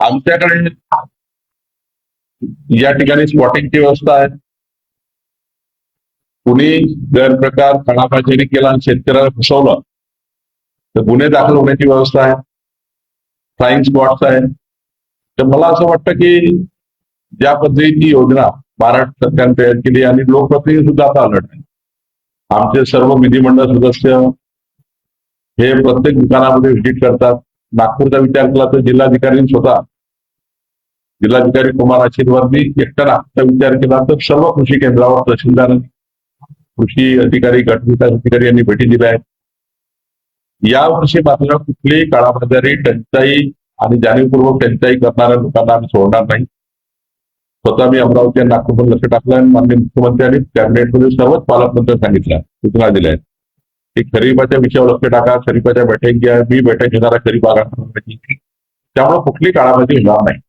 आमच्याकडे या ठिकाणी स्पॉटिंगची व्यवस्था आहे. कुणी गैरप्रकार काळापाचेरी केला आणि शेतकऱ्याला फसवलं तर गुन्हे दाखल होण्याची व्यवस्था आहे. फ्लाइंग स्पॉट्स आहे. तर मला असं वाटतं की ज्या पद्धतीची योजना महाराष्ट्र सरकारने तयार केली आणि लोकप्रतिनिधी सुद्धा आता अलर्ट आहे. आमचे सर्व विधिमंडळ सदस्य हे प्रत्येक दुकानामध्ये व्हिजिट करतात. नागपूरचा विचार केला तर जिल्हाधिकारी स्वतः जिल्हाधिकारी कुमार आशीर्वादनी एकट्या नागपूरचा विचार केला तर सर्व कृषी केंद्रावर तहसीलदार, कृषी अधिकारी, गटविकास अधिकारी यांनी भेटी दिल्या आहेत. यावर्षी मात्र कुठलीही काळाबाजारी, टंचाई आणि जाणीवपूर्वक टंचाई करणाऱ्या लोकांना आम्ही सोडणार नाही. स्वतः मी अमरावती आणि नागपूरमध्ये लक्ष टाकलं आणि माननीय मुख्यमंत्र्यांनी कॅबिनेटमध्ये सर्वच पालकमंत्री सांगितलं, सूचना दिल्या आहेत की खरीपाच्या विषयावर लक्ष टाका, खरीपाच्या बैठक घ्या. मी बैठक घेणारा खरीप आराखडा, त्यामुळे कुठली काळाबाजी होणार नाही.